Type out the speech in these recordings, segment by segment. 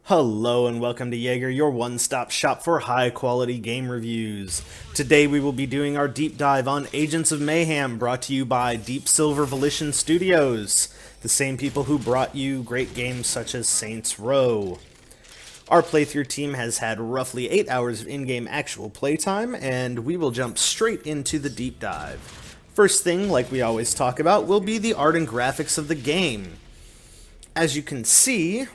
Hello and welcome to YAGR, your one-stop shop for high-quality game reviews. Today we will be doing our deep dive on Agents of Mayhem, brought to you by Deep Silver Volition Studios, the same people who brought you great games such as Saints Row. Our playthrough team has had roughly 8 hours of in-game actual playtime, and we will jump straight into the deep dive. First thing, like we always talk about, will be the art and graphics of the game. As you can see,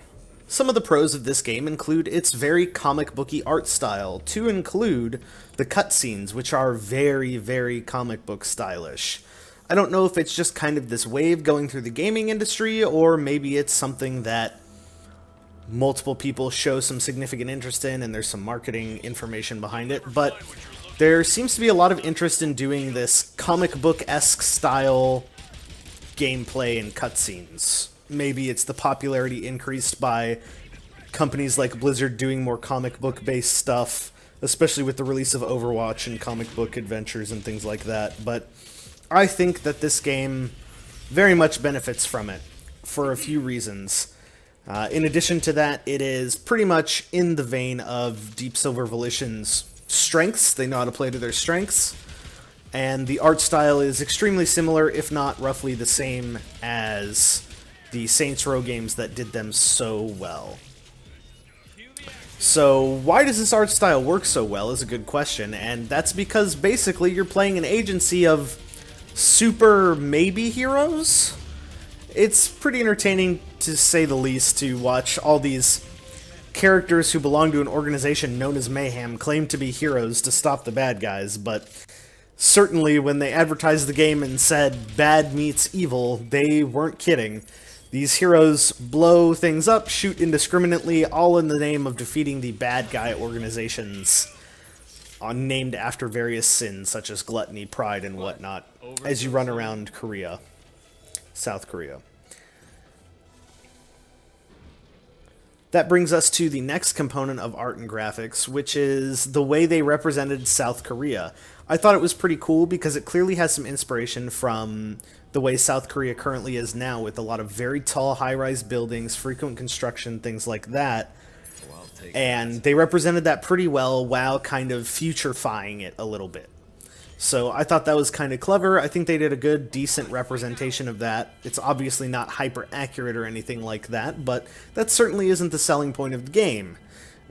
some of the pros of this game include its very comic booky art style, to include the cutscenes, which are very, very comic book stylish. I don't know if it's just kind of this wave going through the gaming industry, or maybe it's something that multiple people show some significant interest in and there's some marketing information behind it, but there seems to be a lot of interest in doing this comic book-esque style gameplay and cutscenes. Maybe it's the popularity increased by companies like Blizzard doing more comic book based stuff, especially with the release of Overwatch and comic book adventures and things like that. But I think that this game very much benefits from it for a few reasons. In addition to that, it is pretty much in the vein of Deep Silver Volition's strengths. They know how to play to their strengths. And the art style is extremely similar, if not roughly the same as the Saints Row games that did them so well. So why does this art style work so well is a good question, and that's because basically you're playing an agency of super maybe heroes. It's pretty entertaining, to say the least, to watch all these characters who belong to an organization known as Mayhem claim to be heroes to stop the bad guys, but certainly when they advertised the game and said bad meets evil, they weren't kidding. These heroes blow things up, shoot indiscriminately, all in the name of defeating the bad guy organizations named after various sins such as gluttony, pride, and whatnot, as you run around Korea, South Korea. That brings us to the next component of art and graphics, which is the way they represented South Korea. I thought it was pretty cool because it clearly has some inspiration from the way South Korea currently is now, with a lot of very tall high-rise buildings, frequent construction, things like that. And they represented that pretty well while kind of futurifying it a little bit. So I thought that was kind of clever. I think they did a good, decent representation of that. It's obviously not hyper-accurate or anything like that, but that certainly isn't the selling point of the game.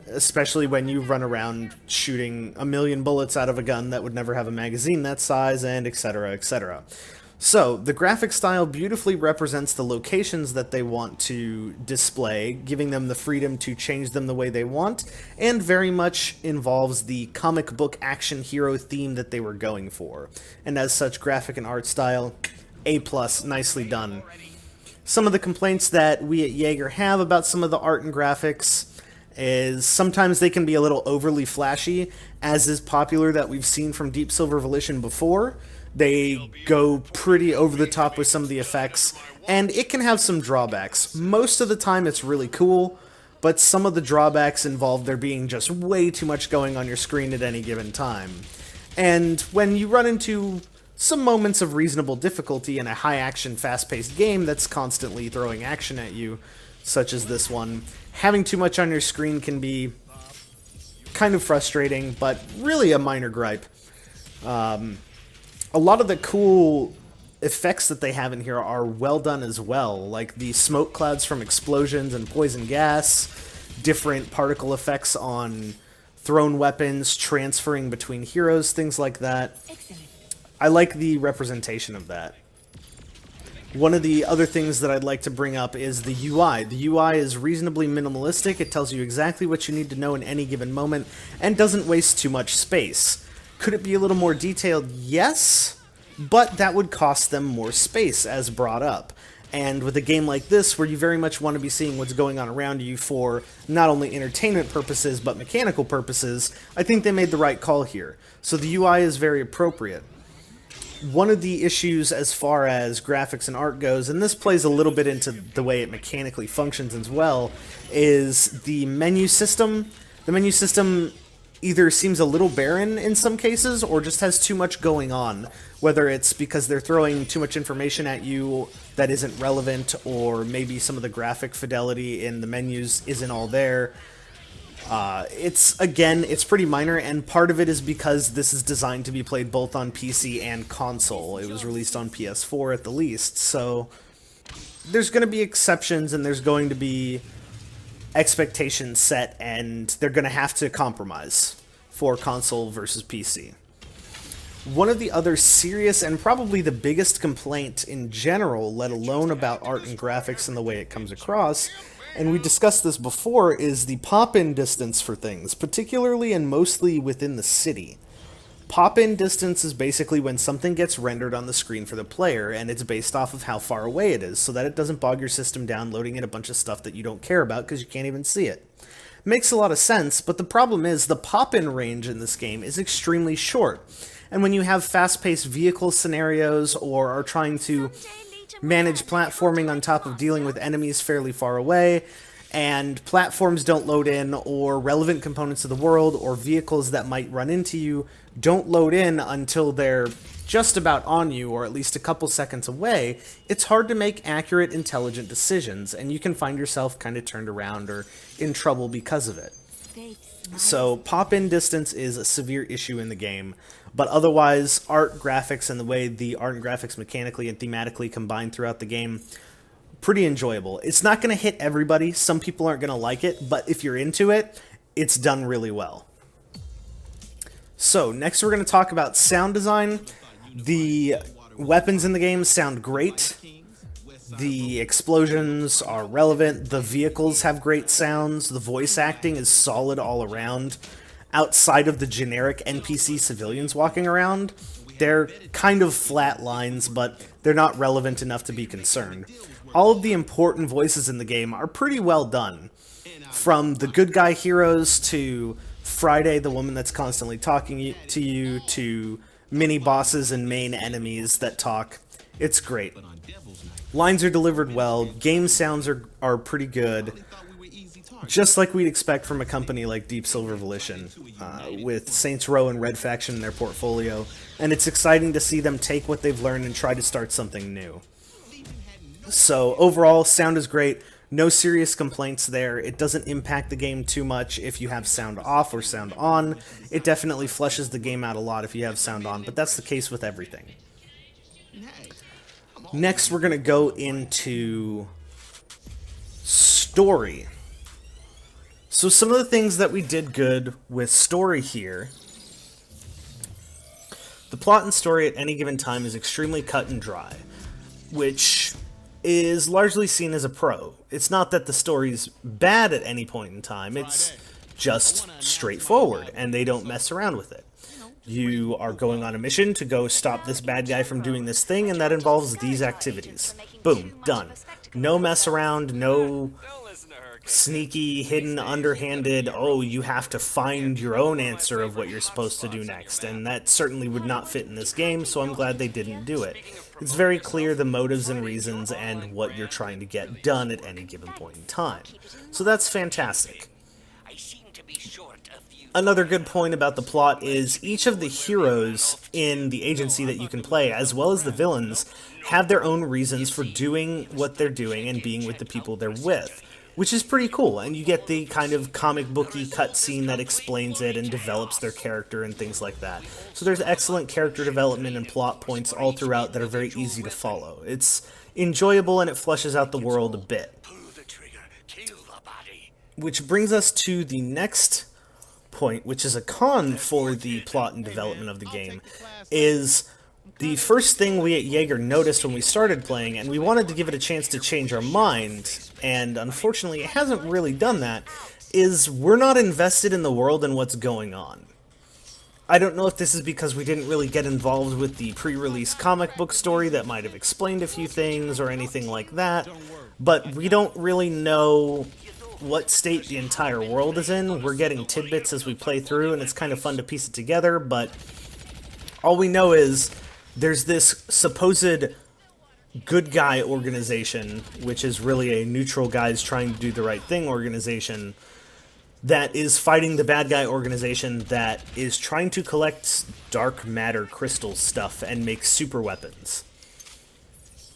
Especially when you run around shooting a million bullets out of a gun that would never have a magazine that size, and etc., etc. So, the graphic style beautifully represents the locations that they want to display, giving them the freedom to change them the way they want, and very much involves the comic book action hero theme that they were going for. And as such, graphic and art style, A+, nicely done. Some of the complaints that we at YAGR have about some of the art and graphics is sometimes they can be a little overly flashy, as is popular that we've seen from Deep Silver Volition before. They go pretty over the top with some of the effects, and it can have some drawbacks. Most of the time it's really cool, but some of the drawbacks involve there being just way too much going on your screen at any given time. And when you run into some moments of reasonable difficulty in a high-action, fast-paced game that's constantly throwing action at you, such as this one, having too much on your screen can be kind of frustrating, but really a minor gripe. A lot of the cool effects that they have in here are well done as well, like the smoke clouds from explosions and poison gas, different particle effects on thrown weapons, transferring between heroes, things like that. I like the representation of that. One of the other things that I'd like to bring up is the UI. The UI is reasonably minimalistic. It tells you exactly what you need to know in any given moment and doesn't waste too much space. Could it be a little more detailed? Yes, but that would cost them more space, as brought up. And with a game like this, where you very much want to be seeing what's going on around you for not only entertainment purposes, but mechanical purposes, I think they made the right call here. So the UI is very appropriate. One of the issues as far as graphics and art goes, and this plays a little bit into the way it mechanically functions as well, is the menu system. The menu system either seems a little barren in some cases or just has too much going on, whether it's because they're throwing too much information at you that isn't relevant, or maybe some of the graphic fidelity in the menus isn't all there. It's pretty minor, and part of it is because this is designed to be played both on PC and console. It was released on PS4 at the least, so there's going to be exceptions and there's going to be expectations set, and they're going to have to compromise for console versus PC. One of the other serious and probably the biggest complaint in general, let alone about art and graphics and the way it comes across, and we discussed this before, is the pop-in distance for things, particularly and mostly within the city. Pop-in distance is basically when something gets rendered on the screen for the player, and it's based off of how far away it is, so that it doesn't bog your system down loading in a bunch of stuff that you don't care about because you can't even see it. Makes a lot of sense, but the problem is the pop-in range in this game is extremely short, and when you have fast-paced vehicle scenarios or are trying to manage platforming on top of dealing with enemies fairly far away, and platforms don't load in, or relevant components of the world or vehicles that might run into you don't load in until they're just about on you, or at least a couple seconds away, it's hard to make accurate, intelligent decisions, and you can find yourself kind of turned around or in trouble because of it. So pop-in distance is a severe issue in the game, but otherwise, art, graphics, and the way the art and graphics mechanically and thematically combine throughout the game, pretty enjoyable. It's not going to hit everybody. Some people aren't going to like it, but if you're into it, it's done really well. So, next we're going to talk about sound design. The weapons in the game sound great. The explosions are relevant. The vehicles have great sounds. The voice acting is solid all around. Outside of the generic NPC civilians walking around, they're kind of flat lines, but they're not relevant enough to be concerned. All of the important voices in the game are pretty well done. From the good guy heroes to Friday, the woman that's constantly talking to you, to mini-bosses and main enemies that talk. It's great. Lines are delivered well, game sounds are pretty good, just like we'd expect from a company like Deep Silver Volition, with Saints Row and Red Faction in their portfolio, and it's exciting to see them take what they've learned and try to start something new. So overall, sound is great. No serious complaints there. It doesn't impact the game too much if you have sound off or sound on. It definitely flushes the game out a lot if you have sound on, but that's the case with everything. Next, we're going to go into story. So some of the things that we did good with story here. The plot and story at any given time is extremely cut and dry, which is largely seen as a pro. It's not that the story's bad at any point in time, it's just straightforward, and they don't mess around with it. You are going on a mission to go stop this bad guy from doing this thing, and that involves these activities. Boom, done. No mess around, no sneaky, hidden, underhanded, oh, you have to find your own answer of what you're supposed to do next, and that certainly would not fit in this game, so I'm glad they didn't do it. It's very clear the motives and reasons and what you're trying to get done at any given point in time. So that's fantastic. Another good point about the plot is each of the heroes in the agency that you can play, as well as the villains, have their own reasons for doing what they're doing and being with the people they're with, which is pretty cool, and you get the kind of comic booky cutscene that explains it and develops their character and things like that. So there's excellent character development and plot points all throughout that are very easy to follow. It's enjoyable and it flushes out the world a bit. Which brings us to the next point, which is a con for the plot and development of the game, is the first thing we at YAGR noticed when we started playing, and we wanted to give it a chance to change our mind, and unfortunately it hasn't really done that, is we're not invested in the world and what's going on. I don't know if this is because we didn't really get involved with the pre-release comic book story that might have explained a few things or anything like that, but we don't really know what state the entire world is in. We're getting tidbits as we play through, and it's kind of fun to piece it together, but all we know is there's this supposed good guy organization, which is really a neutral guys trying to do the right thing organization, that is fighting the bad guy organization that is trying to collect dark matter crystal stuff and make super weapons.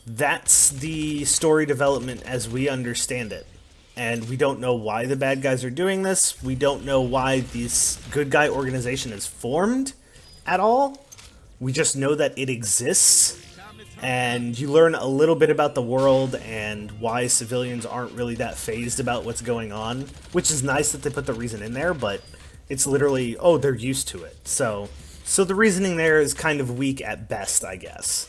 That's the story development as we understand it. And we don't know why the bad guys are doing this. We don't know why this good guy organization is formed at all. We just know that it exists. And you learn a little bit about the world and why civilians aren't really that fazed about what's going on. Which is nice that they put the reason in there, but it's literally, oh, they're used to it. So the reasoning there is kind of weak at best, I guess.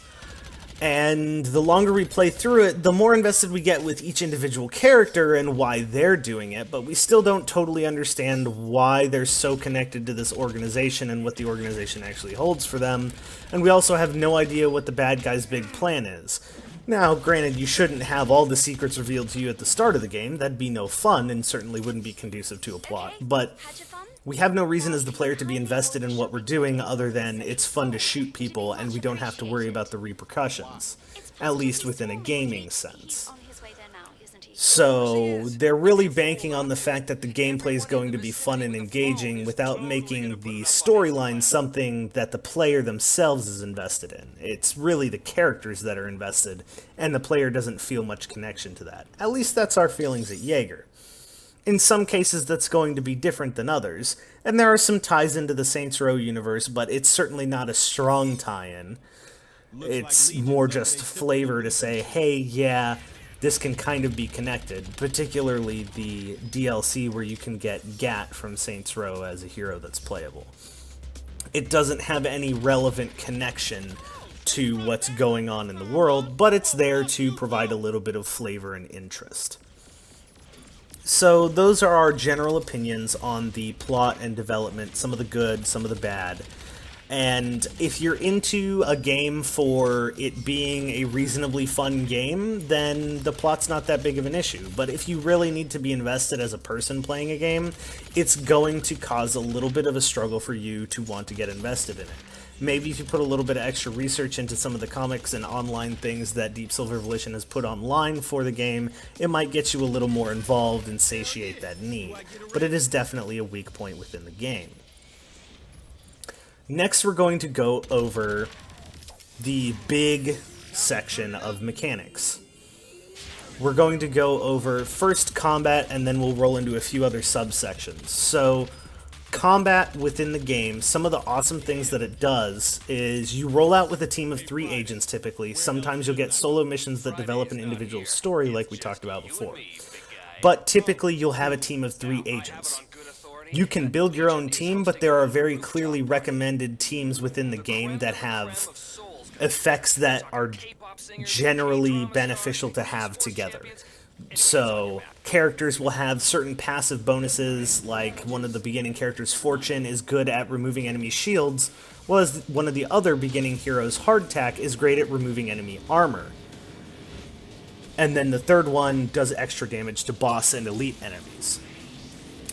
And the longer we play through it, the more invested we get with each individual character and why they're doing it, but we still don't totally understand why they're so connected to this organization and what the organization actually holds for them, and we also have no idea what the bad guy's big plan is. Now, granted, you shouldn't have all the secrets revealed to you at the start of the game, that'd be no fun and certainly wouldn't be conducive to a plot, but we have no reason as the player to be invested in what we're doing other than it's fun to shoot people and we don't have to worry about the repercussions, at least within a gaming sense. So they're really banking on the fact that the gameplay is going to be fun and engaging without making the storyline something that the player themselves is invested in. It's really the characters that are invested, and the player doesn't feel much connection to that. At least that's our feelings at YAGR. In some cases, that's going to be different than others, and there are some ties into the Saints Row universe, but it's certainly not a strong tie-in. It's more just flavor to say, hey, yeah, this can kind of be connected, particularly the DLC where you can get Gat from Saints Row as a hero that's playable. It doesn't have any relevant connection to what's going on in the world, but it's there to provide a little bit of flavor and interest. So those are our general opinions on the plot and development, some of the good, some of the bad. And if you're into a game for it being a reasonably fun game, then the plot's not that big of an issue. But if you really need to be invested as a person playing a game, it's going to cause a little bit of a struggle for you to want to get invested in it. Maybe if you put a little bit of extra research into some of the comics and online things that Deep Silver Volition has put online for the game, it might get you a little more involved and satiate that need. But it is definitely a weak point within the game. Next, we're going to go over the big section of mechanics. We're going to go over first combat, and then we'll roll into a few other subsections. So, combat within the game, some of the awesome things that it does is you roll out with a team of 3 agents typically. Sometimes you'll get solo missions that develop an individual story like we talked about before. But typically you'll have a team of 3 agents. You can build your own team, but there are very clearly recommended teams within the game that have effects that are generally beneficial to have together. So, characters will have certain passive bonuses, like one of the beginning characters, Fortune, is good at removing enemy shields, whereas one of the other beginning heroes, Hardtack, is great at removing enemy armor. And then the third one does extra damage to boss and elite enemies.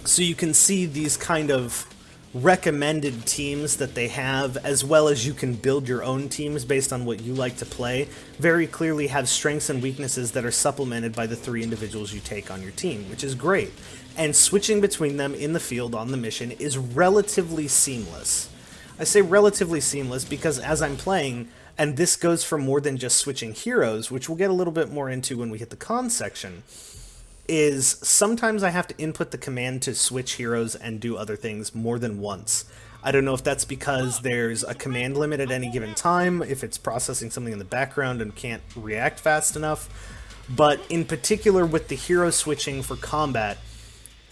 So you can see these kind of recommended teams that they have, as well as you can build your own teams based on what you like to play, very clearly have strengths and weaknesses that are supplemented by the 3 individuals you take on your team, which is great. And switching between them in the field on the mission is relatively seamless. I say relatively seamless because as I'm playing, and this goes for more than just switching heroes, which we'll get a little bit more into when we hit the cons section, is sometimes I have to input the command to switch heroes and do other things more than once. I don't know if that's because there's a command limit at any given time, if it's processing something in the background and can't react fast enough, but in particular with the hero switching for combat,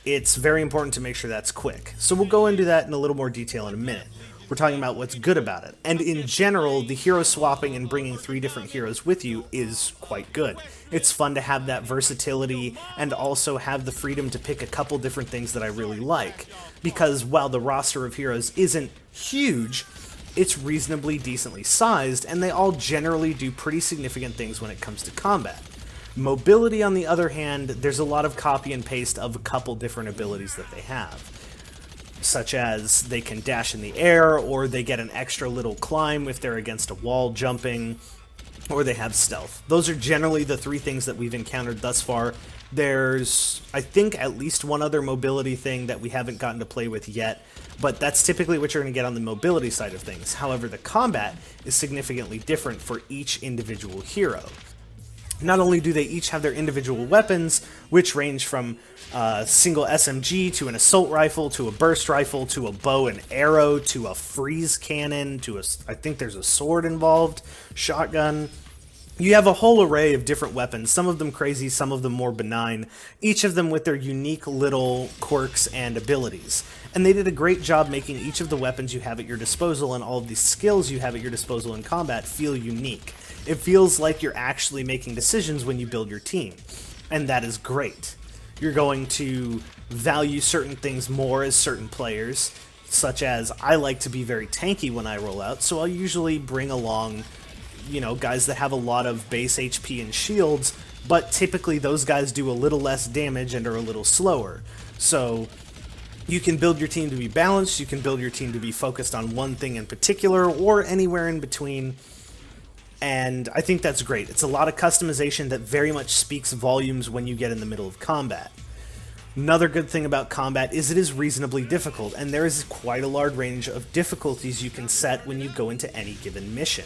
it's very important to make sure that's quick. So we'll go into that in a little more detail in a minute. We're talking about what's good about it. And in general, the hero swapping and bringing 3 different heroes with you is quite good. It's fun to have that versatility and also have the freedom to pick a couple different things that I really like. Because while the roster of heroes isn't huge, it's reasonably decently sized, and they all generally do pretty significant things when it comes to combat. Mobility, on the other hand, there's a lot of copy and paste of a couple different abilities that they have, such as they can dash in the air, or they get an extra little climb if they're against a wall jumping, or they have stealth. Those are generally the 3 things that we've encountered thus far There's, I think, at least one other mobility thing that we haven't gotten to play with yet, but that's typically what you're going to get on the mobility side of things. However, the combat is significantly different for each individual hero. Not only do they each have their individual weapons, which range from a single SMG to an assault rifle to a burst rifle to a bow and arrow to a freeze cannon to I think there's a sword involved, shotgun. You have a whole array of different weapons, some of them crazy, some of them more benign, each of them with their unique little quirks and abilities. And they did a great job making each of the weapons you have at your disposal and all of the skills you have at your disposal in combat feel unique. It feels like you're actually making decisions when you build your team, and that is great. You're going to value certain things more as certain players, such as I like to be very tanky when I roll out, so I'll usually bring along guys that have a lot of base HP and shields, but typically those guys do a little less damage and are a little slower. So you can build your team to be balanced, you can build your team to be focused on one thing in particular, or anywhere in between, and I think that's great. It's a lot of customization that very much speaks volumes when you get in the middle of combat. Another good thing about combat is it is reasonably difficult, and there is quite a large range of difficulties you can set when you go into any given mission.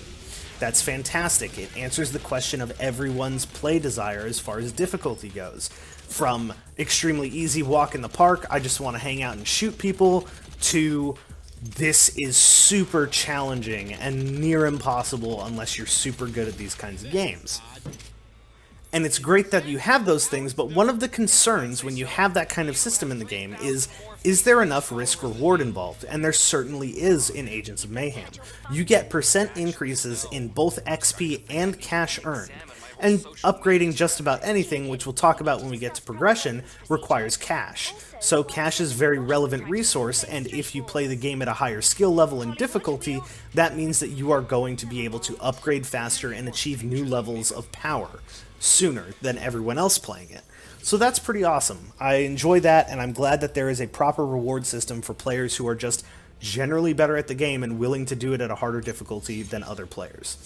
That's fantastic. It answers the question of everyone's play desire as far as difficulty goes. From extremely easy walk in the park, I just want to hang out and shoot people, to this is super challenging and near impossible unless you're super good at these kinds of games. And it's great that you have those things, but one of the concerns when you have that kind of system in the game is there enough risk-reward involved? And there certainly is in Agents of Mayhem. You get percent increases in both XP and cash earned. And upgrading just about anything, which we'll talk about when we get to progression, requires cash. So cash is a very relevant resource, and if you play the game at a higher skill level and difficulty, that means that you are going to be able to upgrade faster and achieve new levels of power sooner than everyone else playing it. So that's pretty awesome. I enjoy that, and I'm glad that there is a proper reward system for players who are just generally better at the game and willing to do it at a harder difficulty than other players.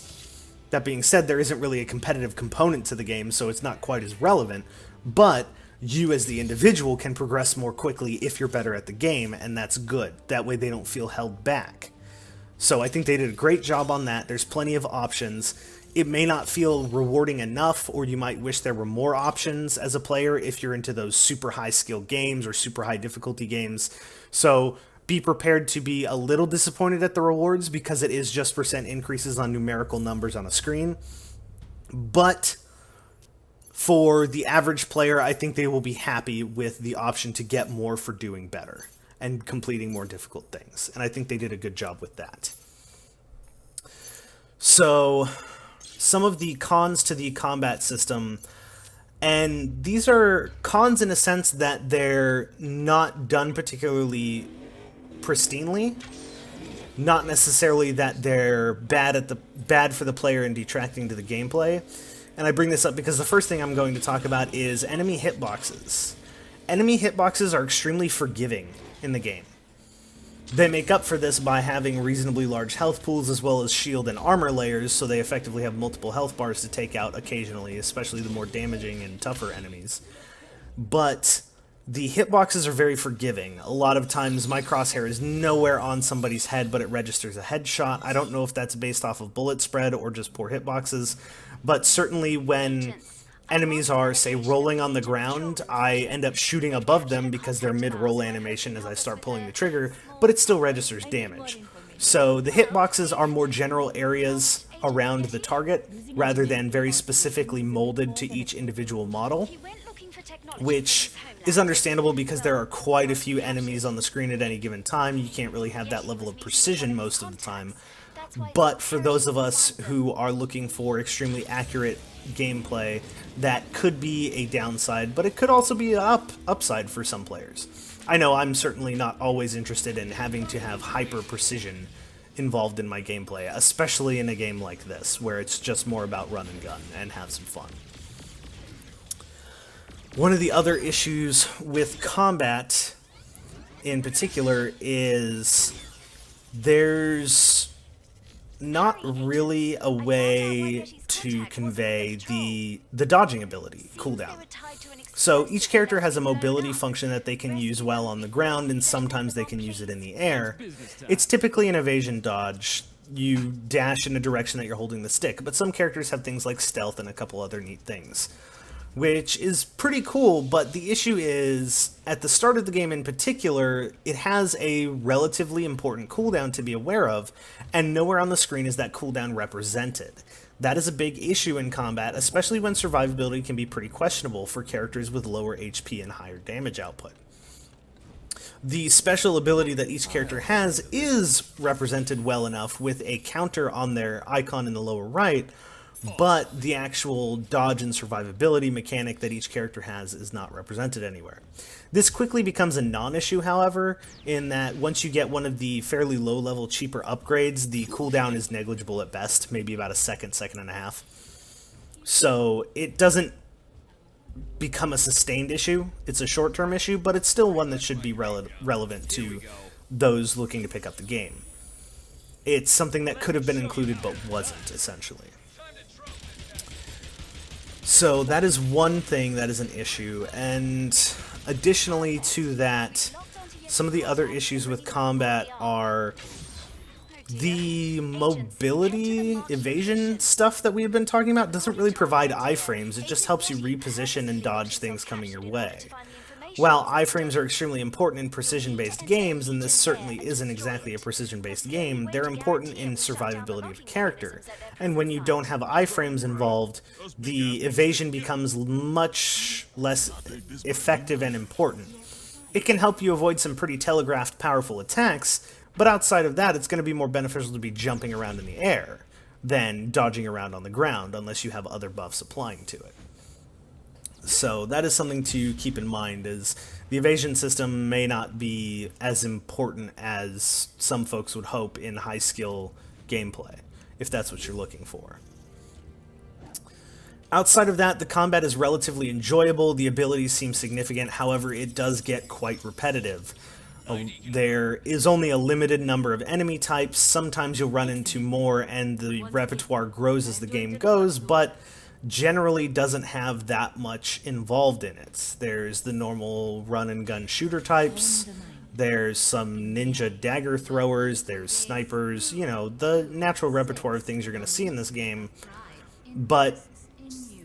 That being said, there isn't really a competitive component to the game, so it's not quite as relevant, but you as the individual can progress more quickly if you're better at the game, and that's good. That way they don't feel held back. So I think they did a great job on that. There's plenty of options. It may not feel rewarding enough, or you might wish there were more options as a player if you're into those super high skill games or super high difficulty games. So be prepared to be a little disappointed at the rewards because it is just percent increases on numerical numbers on a screen. But for the average player, I think they will be happy with the option to get more for doing better and completing more difficult things. And I think they did a good job with that. So some of the cons to the combat system, and these are cons in a sense that they're not done particularly pristinely, not necessarily that they're bad for the player and detracting to the gameplay. And I bring this up because the first thing I'm going to talk about is enemy hitboxes. Enemy hitboxes are extremely forgiving in the game. They make up for this by having reasonably large health pools as well as shield and armor layers, so they effectively have multiple health bars to take out occasionally, especially the more damaging and tougher enemies. But the hitboxes are very forgiving. A lot of times my crosshair is nowhere on somebody's head, but it registers a headshot. I don't know if that's based off of bullet spread or just poor hitboxes, but certainly when enemies are, say, rolling on the ground, I end up shooting above them because they're mid-roll animation as I start pulling the trigger, but it still registers damage. So the hitboxes are more general areas around the target, rather than very specifically molded to each individual model, which is understandable because there are quite a few enemies on the screen at any given time. You can't really have that level of precision most of the time. But for those of us who are looking for extremely accurate gameplay, that could be a downside, but it could also be an upside for some players. I know I'm certainly not always interested in having to have hyper precision involved in my gameplay, especially in a game like this, where it's just more about run and gun and have some fun. One of the other issues with combat in particular is there's not really a way to convey the dodging ability cooldown. So each character has a mobility function that they can use while on the ground, and sometimes they can use it in the air. It's typically an evasion dodge. You dash in a direction that you're holding the stick, but some characters have things like stealth and a couple other neat things, which is pretty cool. But the issue is, at the start of the game in particular, it has a relatively important cooldown to be aware of, and nowhere on the screen is that cooldown represented. That is a big issue in combat, especially when survivability can be pretty questionable for characters with lower HP and higher damage output. The special ability that each character has is represented well enough with a counter on their icon in the lower right, but the actual dodge and survivability mechanic that each character has is not represented anywhere. This quickly becomes a non-issue, however, in that once you get one of the fairly low-level, cheaper upgrades, the cooldown is negligible at best, maybe about a second and a half. So it doesn't become a sustained issue. It's a short-term issue, but it's still one that should be relevant to those looking to pick up the game. It's something that could have been included but wasn't, essentially. So that is one thing that is an issue, and additionally to that, some of the other issues with combat are the mobility evasion stuff that we have been talking about doesn't really provide iframes. It just helps you reposition and dodge things coming your way. While iframes are extremely important in precision-based games, and this certainly isn't exactly a precision-based game, they're important in survivability of a character. And when you don't have iframes involved, the evasion becomes much less effective and important. It can help you avoid some pretty telegraphed, powerful attacks, but outside of that, it's going to be more beneficial to be jumping around in the air than dodging around on the ground, unless you have other buffs applying to it. So that is something to keep in mind, is the evasion system may not be as important as some folks would hope in high-skill gameplay, if that's what you're looking for. Outside of that, the combat is relatively enjoyable, the abilities seem significant, however, it does get quite repetitive. There is only a limited number of enemy types, sometimes you'll run into more, and the repertoire grows as the game goes, but generally doesn't have that much involved in it. There's the normal run-and-gun shooter types, there's some ninja dagger throwers, there's snipers, you know, the natural repertoire of things you're going to see in this game. But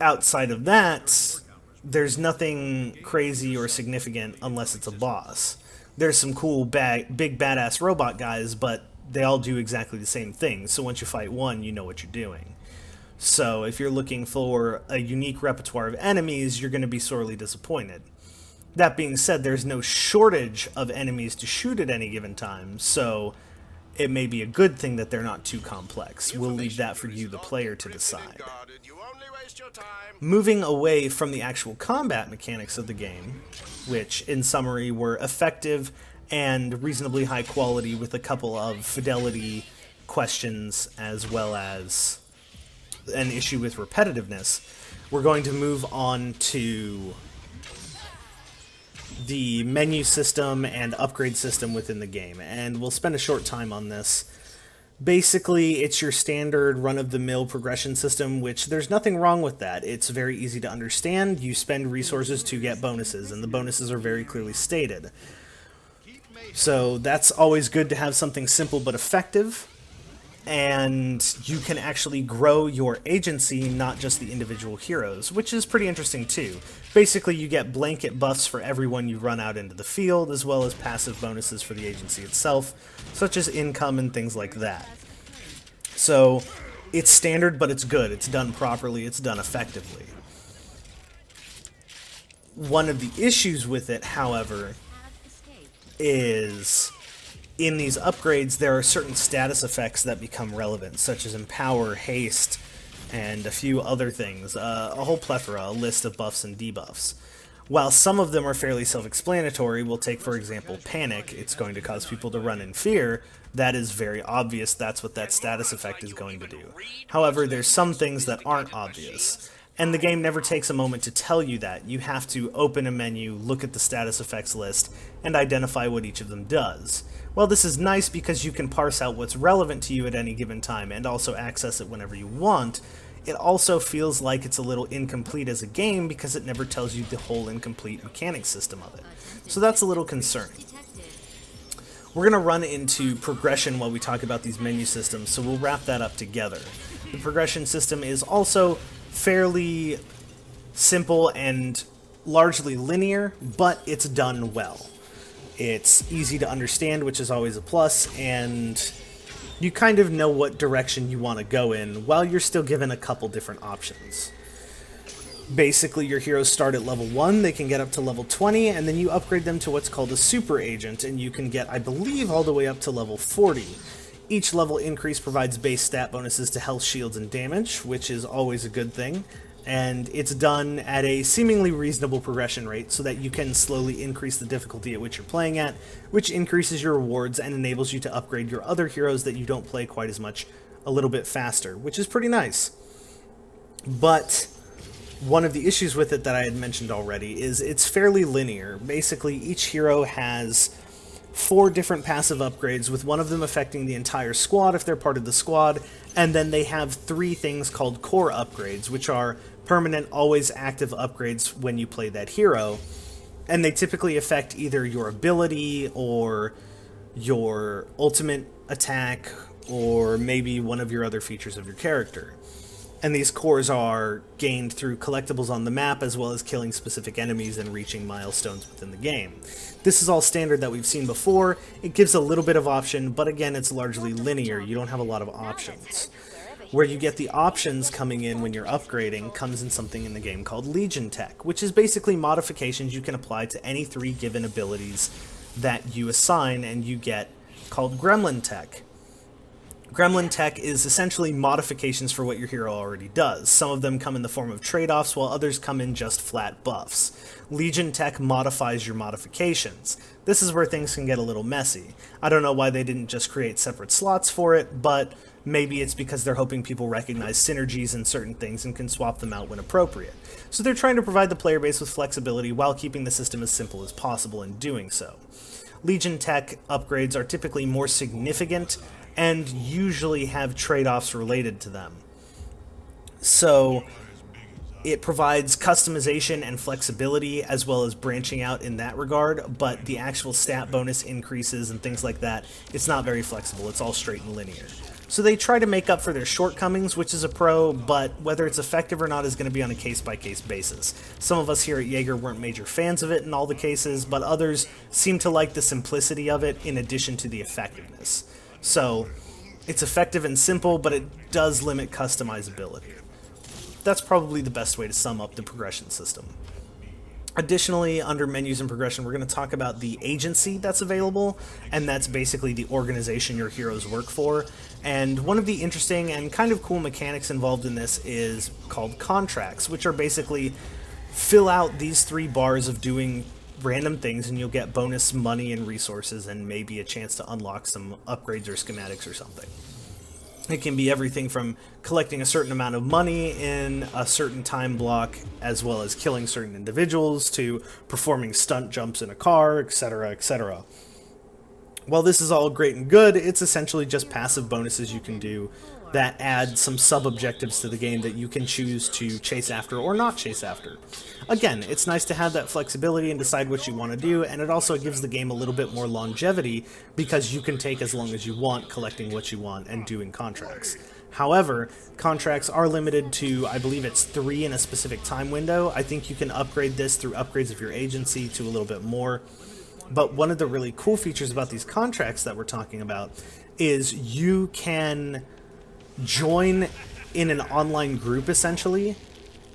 outside of that, there's nothing crazy or significant unless it's a boss. There's some cool big badass robot guys, but they all do exactly the same thing, so once you fight one, you know what you're doing. So if you're looking for a unique repertoire of enemies, you're going to be sorely disappointed. That being said, there's no shortage of enemies to shoot at any given time, so it may be a good thing that they're not too complex. We'll leave that for you, the player, to decide. Moving away from the actual combat mechanics of the game, which in summary were effective and reasonably high quality with a couple of fidelity questions as well as an issue with repetitiveness, we're going to move on to the menu system and upgrade system within the game, and we'll spend a short time on this. Basically, it's your standard run-of-the-mill progression system, which there's nothing wrong with that. It's very easy to understand. You spend resources to get bonuses, and the bonuses are very clearly stated. So that's always good to have something simple but effective. And you can actually grow your agency, not just the individual heroes, which is pretty interesting too. Basically, you get blanket buffs for everyone you run out into the field, as well as passive bonuses for the agency itself, such as income and things like that. So, it's standard, but it's good. It's done properly, it's done effectively. One of the issues with it, however, is in these upgrades, there are certain status effects that become relevant, such as Empower, Haste, and a few other things. A whole plethora, a list of buffs and debuffs. While some of them are fairly self-explanatory, we'll take, for example, Panic. It's going to cause people to run in fear. That is very obvious. That's what that status effect is going to do. However, there's some things that aren't obvious. And the game never takes a moment to tell you that. You have to open a menu, look at the status effects list, and identify what each of them does. Well, this is nice because you can parse out what's relevant to you at any given time and also access it whenever you want. it also feels like it's a little incomplete as a game because it never tells you the whole incomplete mechanic system of it. So that's a little concerning. We're going to run into progression while we talk about these menu systems, so we'll wrap that up together. The progression system is also fairly simple and largely linear, but it's done well. It's easy to understand, which is always a plus, and you kind of know what direction you want to go in while you're still given a couple different options. Basically, your heroes start at level 1, they can get up to level 20, and then you upgrade them to what's called a super agent, and you can get, I believe, all the way up to level 40. Each level increase provides base stat bonuses to health, shields, and damage, which is always a good thing, and it's done at a seemingly reasonable progression rate so that you can slowly increase the difficulty at which you're playing at, which increases your rewards and enables you to upgrade your other heroes that you don't play quite as much a little bit faster, which is pretty nice. But one of the issues with it that I had mentioned already is it's fairly linear. Basically, each hero has 4 different passive upgrades, with one of them affecting the entire squad if they're part of the squad, and then they have 3 things called core upgrades, which are permanent, always active upgrades when you play that hero, and they typically affect either your ability or your ultimate attack or maybe one of your other features of your character. And these cores are gained through collectibles on the map, as well as killing specific enemies and reaching milestones within the game. This is all standard that we've seen before. It gives a little bit of option, but again, it's largely linear. You don't have a lot of options. Where you get the options coming in when you're upgrading comes in something in the game called Legion Tech, which is basically modifications you can apply to any 3 given abilities that you assign, and you get called Gremlin Tech. Gremlin Tech is essentially modifications for what your hero already does. Some of them come in the form of trade-offs, while others come in just flat buffs. Legion Tech modifies your modifications. This is where things can get a little messy. I don't know why they didn't just create separate slots for it, but maybe it's because they're hoping people recognize synergies in certain things and can swap them out when appropriate. So they're trying to provide the player base with flexibility while keeping the system as simple as possible in doing so. Legion Tech upgrades are typically more significant and usually have trade-offs related to them. So it provides customization and flexibility as well as branching out in that regard, but the actual stat bonus increases and things like that, it's not very flexible. It's all straight and linear. So they try to make up for their shortcomings, which is a pro, but whether it's effective or not is going to be on a case-by-case basis. Some of us here at YAGR weren't major fans of it in all the cases, but others seem to like the simplicity of it in addition to the effectiveness. So it's effective and simple, but it does limit customizability. That's probably the best way to sum up the progression system. Additionally, under menus and progression, we're going to talk about the agency that's available, and that's basically the organization your heroes work for. And one of the interesting and kind of cool mechanics involved in this is called contracts, which are basically fill out these 3 bars of doing random things and you'll get bonus money and resources and maybe a chance to unlock some upgrades or schematics or something. It can be everything from collecting a certain amount of money in a certain time block, as well as killing certain individuals, to performing stunt jumps in a car, etc., etc. While this is all great and good, it's essentially just passive bonuses you can do that add some sub-objectives to the game that you can choose to chase after or not chase after. Again, it's nice to have that flexibility and decide what you want to do, and it also gives the game a little bit more longevity because you can take as long as you want collecting what you want and doing contracts. However, contracts are limited to, I believe it's 3 in a specific time window. I think you can upgrade this through upgrades of your agency to a little bit more. But one of the really cool features about these contracts that we're talking about is you can join in an online group, essentially,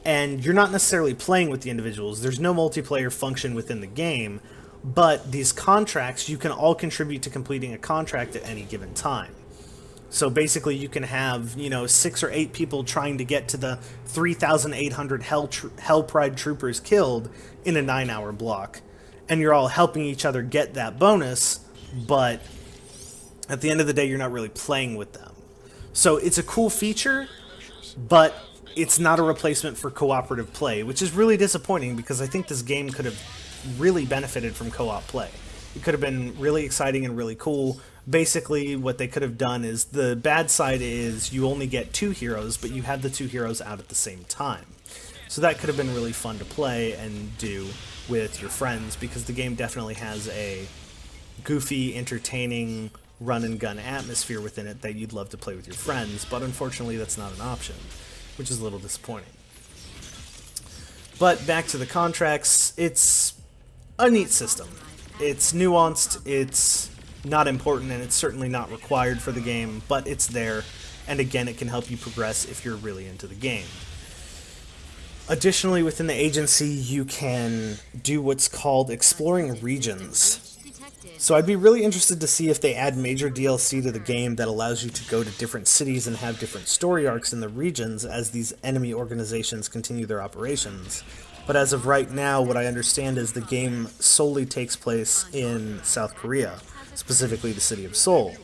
and you're not necessarily playing with the individuals. There's no multiplayer function within the game, but these contracts, you can all contribute to completing a contract at any given time. So basically you can have, 6 or 8 people trying to get to the 3,800 Hell Pride troopers killed in a 9-hour block. And you're all helping each other get that bonus, but at the end of the day, you're not really playing with them. So it's a cool feature, but it's not a replacement for cooperative play, which is really disappointing because I think this game could have really benefited from co-op play. It could have been really exciting and really cool. Basically, what they could have done is, the bad side is you only get 2 heroes, but you have the 2 heroes out at the same time. So that could have been really fun to play and do with your friends, because the game definitely has a goofy, entertaining run and gun atmosphere within it that you'd love to play with your friends, but unfortunately that's not an option, which is a little disappointing. But back to the contracts, it's a neat system. It's nuanced, it's not important, and it's certainly not required for the game, but it's there, and again, it can help you progress if you're really into the game. Additionally, within the agency, you can do what's called exploring regions. So I'd be really interested to see if they add major DLC to the game that allows you to go to different cities and have different story arcs in the regions as these enemy organizations continue their operations. But as of right now, what I understand is the game solely takes place in South Korea, specifically the city of Seoul.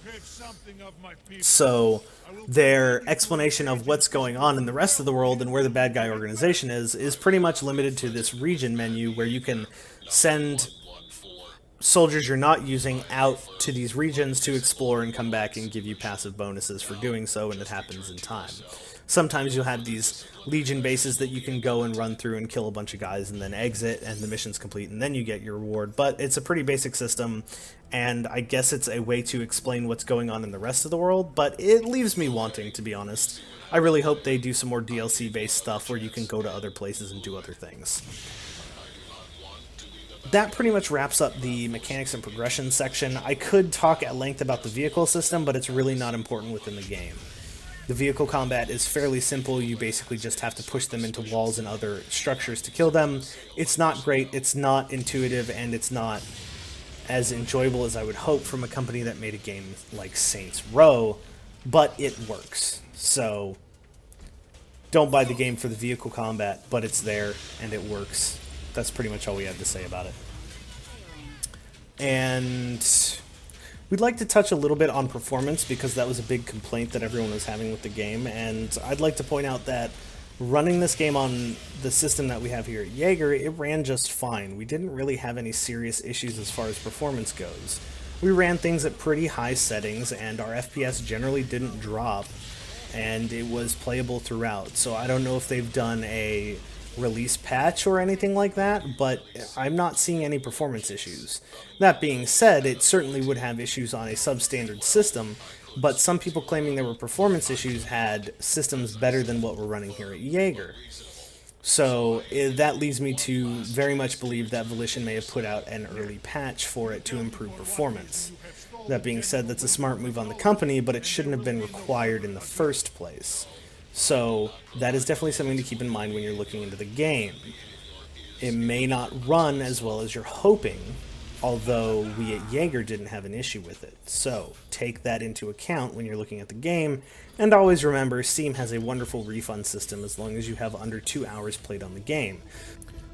So their explanation of what's going on in the rest of the world and where the bad guy organization is pretty much limited to this region menu where you can send soldiers you're not using out to these regions to explore and come back and give you passive bonuses for doing so, and it happens in time. Sometimes you'll have these Legion bases that you can go and run through and kill a bunch of guys and then exit and the mission's complete and then you get your reward, but it's a pretty basic system, and I guess it's a way to explain what's going on in the rest of the world, but it leaves me wanting, to be honest. I really hope they do some more DLC based stuff where you can go to other places and do other things. That pretty much wraps up the mechanics and progression section. I could talk at length about the vehicle system, but it's really not important within the game. The vehicle combat is fairly simple. You basically just have to push them into walls and other structures to kill them. It's not great, it's not intuitive, and it's not as enjoyable as I would hope from a company that made a game like Saints Row, but it works. So don't buy the game for the vehicle combat, but it's there and it works. That's pretty much all we have to say about it. And we'd like to touch a little bit on performance, because that was a big complaint that everyone was having with the game, and I'd like to point out that running this game on the system that we have here at YAGR, it ran just fine. We didn't really have any serious issues as far as performance goes. We ran things at pretty high settings, and our FPS generally didn't drop, and it was playable throughout. So I don't know if they've done a release patch or anything like that, but I'm not seeing any performance issues. That being said, it certainly would have issues on a substandard system, but some people claiming there were performance issues had systems better than what we're running here at YAGR. So that leads me to very much believe that Volition may have put out an early patch for it to improve performance. That being said, that's a smart move on the company, but it shouldn't have been required in the first place. So that is definitely something to keep in mind when you're looking into the game. It may not run as well as you're hoping, although we at YAGR didn't have an issue with it. So take that into account when you're looking at the game, and always remember, Steam has a wonderful refund system as long as you have under 2 hours played on the game.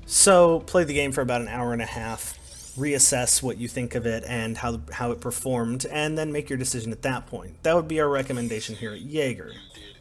So play the game for about an hour and a half, reassess what you think of it and how it performed, and then make your decision at that point. That would be our recommendation here at YAGR.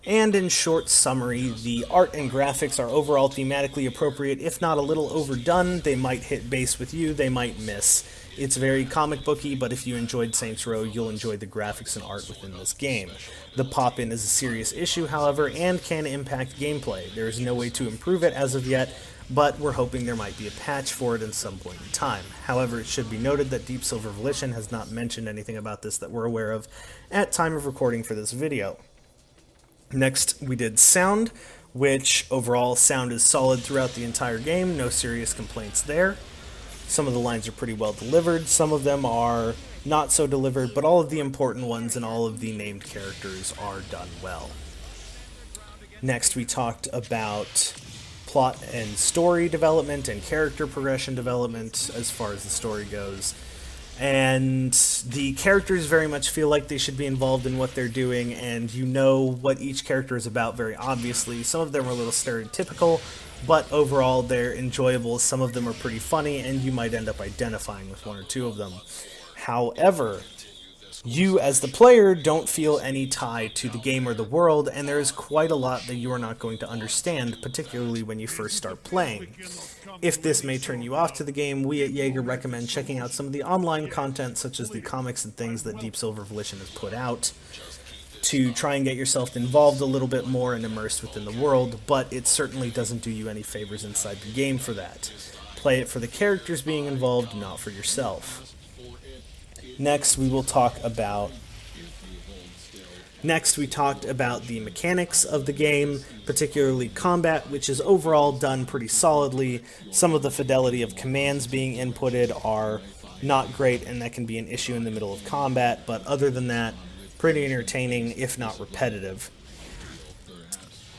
And in short summary, the art and graphics are overall thematically appropriate, if not a little overdone. They might hit base with you, they might miss. It's very comic booky, but if you enjoyed Saints Row, you'll enjoy the graphics and art within this game. The pop-in is a serious issue, however, and can impact gameplay. There is no way to improve it as of yet, but we're hoping there might be a patch for it at some point in time. However, it should be noted that Deep Silver Volition has not mentioned anything about this that we're aware of at time of recording for this video. Next, we did sound, which overall sound is solid throughout the entire game, no serious complaints there. Some of the lines are pretty well delivered, some of them are not so delivered, but all of the important ones and all of the named characters are done well. Next, we talked about plot and story development and character progression development as far as the story goes. And the characters very much feel like they should be involved in what they're doing, and you know what each character is about very obviously. Some of them are a little stereotypical, but overall they're enjoyable. Some of them are pretty funny, and you might end up identifying with one or two of them. However, You, as the player, don't feel any tie to the game or the world, and there is quite a lot that you are not going to understand, particularly when you first start playing. If this may turn you off to the game, we at YAGR recommend checking out some of the online content, such as the comics and things that Deep Silver Volition has put out, to try and get yourself involved a little bit more and immersed within the world, but it certainly doesn't do you any favors inside the game for that. Play it for the characters being involved, not for yourself. Next, we talked about the mechanics of the game, particularly combat, which is overall done pretty solidly. Some of the fidelity of commands being inputted are not great, and that can be an issue in the middle of combat, but other than that, pretty entertaining, if not repetitive.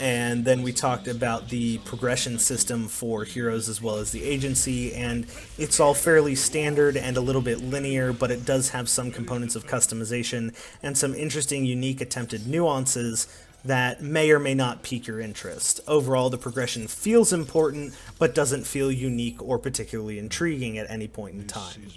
And then we talked about the progression system for heroes as well as the agency, and it's all fairly standard and a little bit linear, but it does have some components of customization and some interesting, unique attempted nuances that may or may not pique your interest. Overall, the progression feels important, but doesn't feel unique or particularly intriguing at any point in time.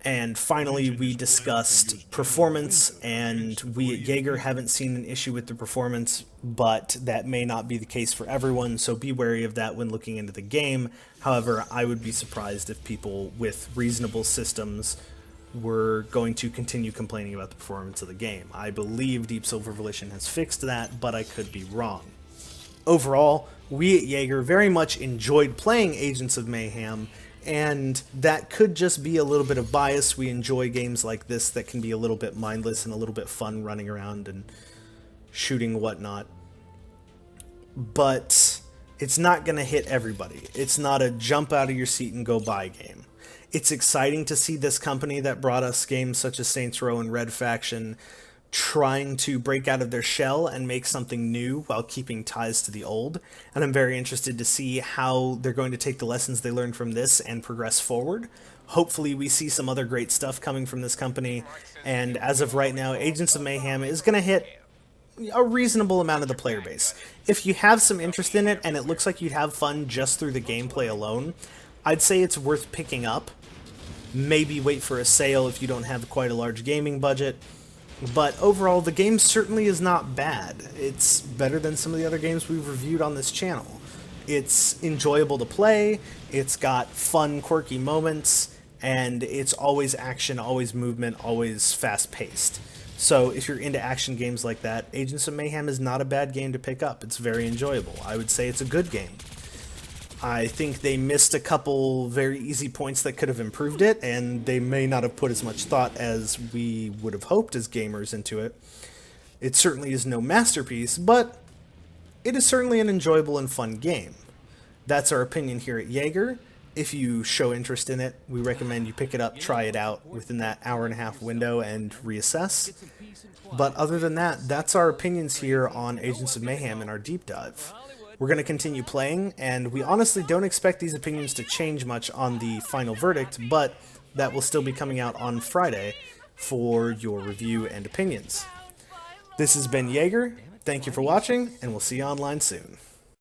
And finally, we discussed performance, and we at YAGR haven't seen an issue with the performance, but that may not be the case for everyone, so be wary of that when looking into the game. However, I would be surprised if people with reasonable systems were going to continue complaining about the performance of the game. I believe Deep Silver Volition has fixed that, but I could be wrong. Overall, we at YAGR very much enjoyed playing Agents of Mayhem, and that could just be a little bit of bias. We enjoy games like this that can be a little bit mindless and a little bit fun running around and shooting whatnot. But it's not going to hit everybody. It's not a jump out of your seat and go buy game. It's exciting to see this company that brought us games such as Saints Row and Red Faction trying to break out of their shell and make something new while keeping ties to the old. And I'm very interested to see how they're going to take the lessons they learned from this and progress forward. Hopefully we see some other great stuff coming from this company. And as of right now, Agents of Mayhem is going to hit a reasonable amount of the player base. If you have some interest in it and it looks like you'd have fun just through the gameplay alone, I'd say it's worth picking up. Maybe wait for a sale if you don't have quite a large gaming budget. But overall, the game certainly is not bad. It's better than some of the other games we've reviewed on this channel. It's enjoyable to play, it's got fun, quirky moments, and it's always action, always movement, always fast-paced. So if you're into action games like that, Agents of Mayhem is not a bad game to pick up. It's very enjoyable. I would say it's a good game. I think they missed a couple very easy points that could have improved it, and they may not have put as much thought as we would have hoped as gamers into it. It certainly is no masterpiece, but it is certainly an enjoyable and fun game. That's our opinion here at YAGR. If you show interest in it, we recommend you pick it up, try it out within that hour-and-a-half window, and reassess. But other than that, that's our opinions here on Agents of Mayhem in our deep dive. We're going to continue playing, and we honestly don't expect these opinions to change much on the final verdict, but that will still be coming out on Friday for your review and opinions. This has been YAGR. Thank you for watching, and we'll see you online soon.